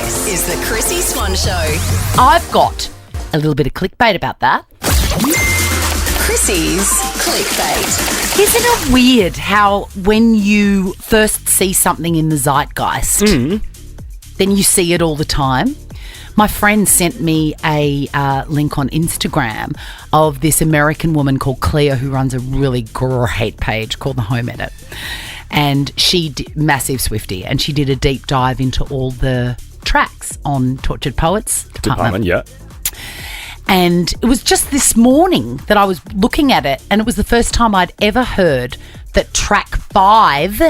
This is the Chrissy Swan Show. I've got a little bit of clickbait about that. Chrissy's clickbait. Isn't it weird how when you first see something in the zeitgeist, then you see it all the time? My friend sent me a link on Instagram of this American woman called Clea who runs a really great page called The Home Edit. And she did, massive Swiftie, and she did a deep dive into all the tracks on Tortured Poets Department. Yeah. And it was just this morning that I was looking at it, and it was the first time I'd ever heard that track 5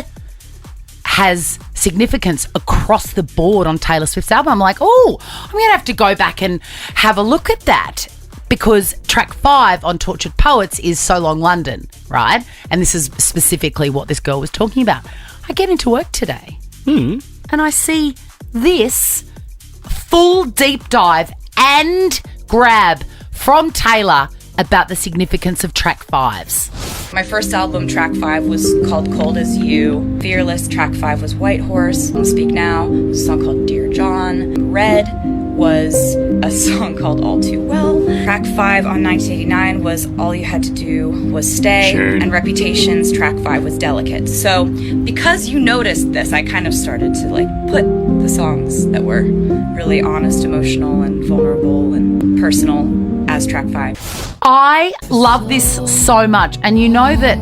has significance across the board on Taylor Swift's album. I'm like, oh, I'm going to have to go back and have a look at that, because track 5 on Tortured Poets is So Long London, right? And this is specifically what this girl was talking about. I get into work today and I see this full deep dive and grab from Taylor about the significance of track 5s. My first album, track 5, was called Cold As You. Fearless, track 5 was White Horse. Speak Now was a song called Dear John. Red was a song called All Too Well. Track 5 on 1989 was All You Had to Do Was Stay. Sure. And Reputations, track 5 was Delicate. So because you noticed this, I kind of started to put the songs that were really honest, emotional, and vulnerable and personal as track 5. I love this so much. And you know that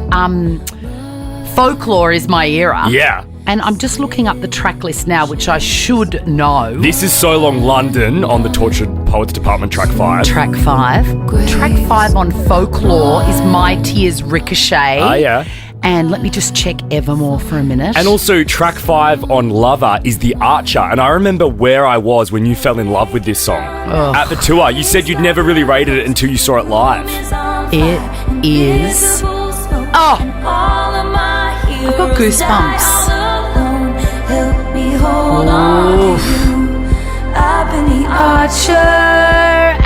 folklore is my era. Yeah. And I'm just looking up the track list now, which I should know. This is So Long London on the Tortured Poets Department, track 5. Track 5. Track 5 on Folklore is My Tears Ricochet. Ah, yeah. And let me just check Evermore for a minute. And also track 5 on Lover is The Archer. And I remember where I was when you fell in love with this song. At the tour. You said you'd never really rated it until you saw it live. It is... Oh! I've got goosebumps. Archer.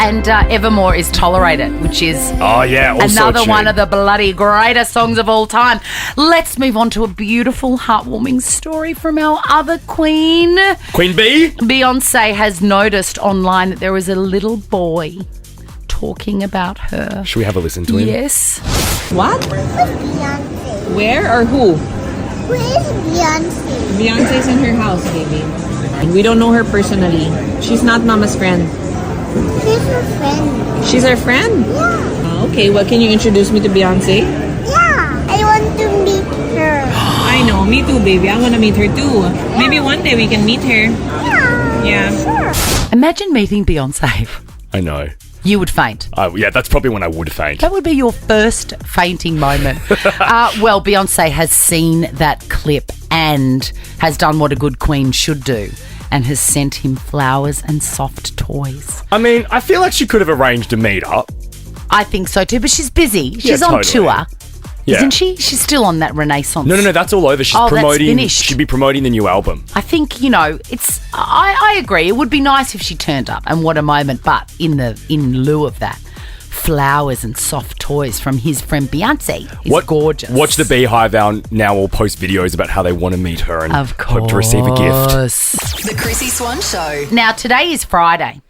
And Evermore is Tolerated, which is Oh, yeah. Also another a tune. one of the bloody greatest songs of all time. Let's move on to a beautiful, heartwarming story from our other queen. Queen Bee? Beyonce has noticed online that there was a little boy talking about her. Should we have a listen to him? Yes. What? Beyonce. Where or who? Where is Beyonce? Beyonce's in her house, baby. And we don't know her personally. She's not Mama's friend. She's her friend. She's our friend? Yeah. Okay, well, can you introduce me to Beyonce? Yeah. I want to meet her. I know, me too, baby. I want to meet her too. Maybe one day we can meet her. Yeah. Sure. Imagine meeting Beyonce. I know. You would faint. Yeah, that's probably when I would faint. That would be your first fainting moment. Well, Beyonce has seen that clip and has done what a good queen should do and has sent him flowers and soft toys. I mean, I feel like she could have arranged a meet-up. I think so too, but she's busy. She's Yeah, on totally. tour, Yeah. isn't she? She's still on that Renaissance. No, that's all over. She's Oh, that's promoting. finished. She'd be promoting the new album. I think, it's... I agree. It would be nice if she turned up, and what a moment. But in lieu of that, flowers and soft toys from his friend Beyonce is gorgeous. Watch the Beehive now all post videos about how they want to meet her and Of course. hope to receive a gift. The Chrissy Swan Show. Now, today is Friday.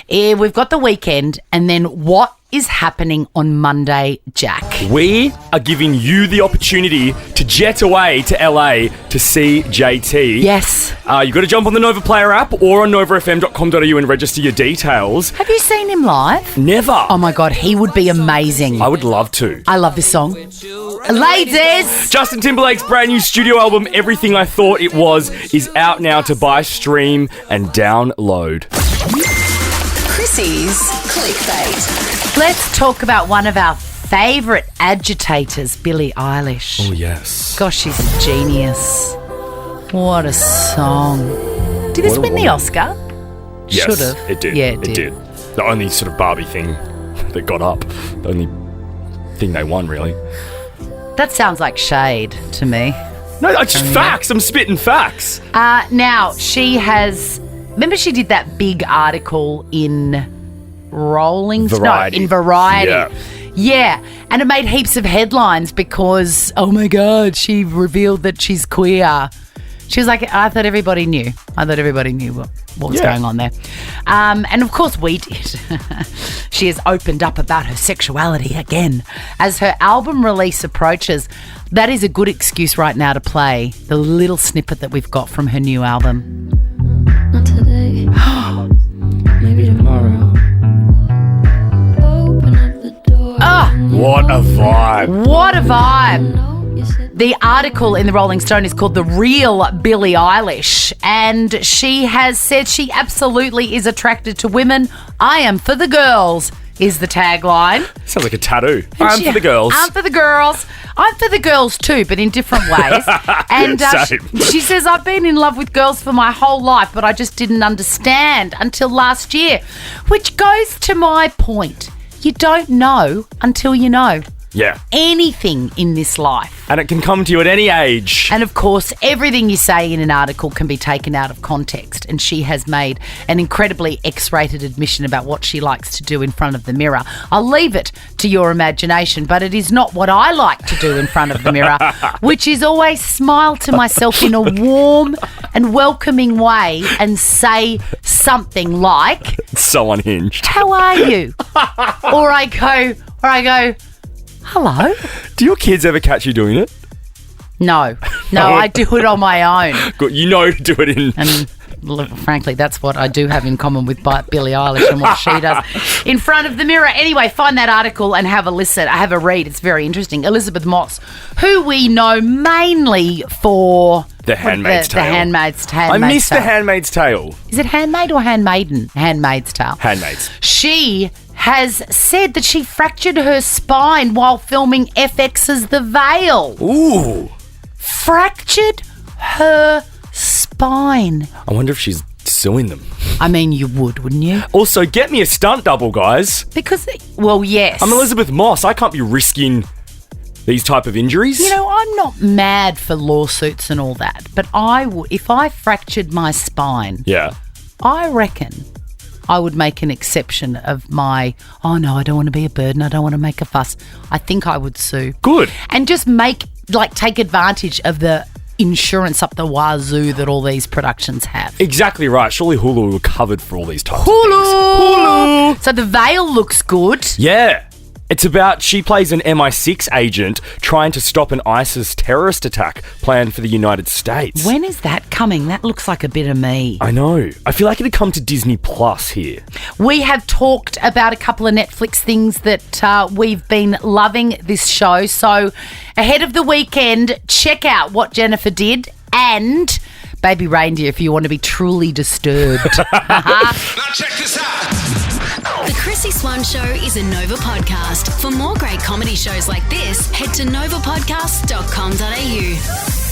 We've got the weekend, and then what is happening on Monday, Jack? We are giving you the opportunity to jet away to LA to see JT. Yes. You've got to jump on the Nova Player app or on novafm.com.au and register your details. Have you seen him live? Never. Oh my God, he would be amazing. I would love to. I love this song. Ladies! Justin Timberlake's brand new studio album, Everything I Thought It Was, is out now to buy, stream, and download. Chrissy's clickbait. Let's talk about one of our favourite agitators, Billie Eilish. Oh, yes. Gosh, she's a genius. What a song. Did this What a win the woman. Oscar? Yes, Should have. it did. Yeah, it did. The only sort of Barbie thing that got up. The only thing they won, really. That sounds like shade to me. No, it's just facts. I'm spitting facts. Now, she has... Remember she did that big article in Rolling Stone? Variety. In Variety. Yeah. Yeah, and it made heaps of headlines because, oh my God, she revealed that she's queer. She was like, I thought everybody knew. what was going on there. And of course we did. She has opened up about her sexuality again. As her album release approaches, that is a good excuse right now to play the little snippet that we've got from her new album. Not today. Maybe tomorrow. Open up the door. What a vibe. What a vibe. The article in the Rolling Stone is called The Real Billie Eilish, and she has said she absolutely is attracted to women. I am for the girls is the tagline. Sounds like a tattoo. I'm for the girls. I'm for the girls. I'm for the girls too, but in different ways. And Same. she says, I've been in love with girls for my whole life, but I just didn't understand until last year, which goes to my point. You don't know until you know. Yeah. Anything in this life. And it can come to you at any age. And of course, everything you say in an article can be taken out of context. And she has made an incredibly X-rated admission about what she likes to do in front of the mirror. I'll leave it to your imagination, but it is not what I like to do in front of the mirror, which is always smile to myself in a warm and welcoming way and say something like, So unhinged. how are you? Or I go, hello. Do your kids ever catch you doing it? No, I do it on my own. Good. You know to do it in... And frankly, that's what I do have in common with Billie Eilish and what she does in front of the mirror. Anyway, find that article and have a listen. Have a read. It's very interesting. Elizabeth Moss, who we know mainly for... The Handmaid's Tale. The Handmaid's Tale. I missed The Handmaid's Tale. Is it Handmaid or Handmaiden? Handmaid's Tale. Handmaids. She has said that she fractured her spine while filming FX's The Veil. Ooh. Fractured her spine. I wonder if she's suing them. I mean, you would, wouldn't you? Also, get me a stunt double, guys. Because, well, yes. I'm Elizabeth Moss. I can't be risking these type of injuries. You know, I'm not mad for lawsuits and all that, but I would, if I fractured my spine, Yeah. I reckon I would make an exception of my, oh no, I don't want to be a burden, I don't want to make a fuss. I think I would sue. Good. And just take advantage of the insurance up the wazoo that all these productions have. Exactly right. Surely Hulu were covered for all these types of Hulu! things. So The Veil looks good. Yeah. It's about, she plays an MI6 agent trying to stop an ISIS terrorist attack planned for the United States. When is that coming? That looks like a bit of me. I know. I feel like it'd come to Disney Plus here. We have talked about a couple of Netflix things that we've been loving this show. So ahead of the weekend, check out What Jennifer Did and Baby Reindeer if you want to be truly disturbed. Now check this out. The Chrissy Swan Show is a Nova podcast. For more great comedy shows like this, head to novapodcast.com.au.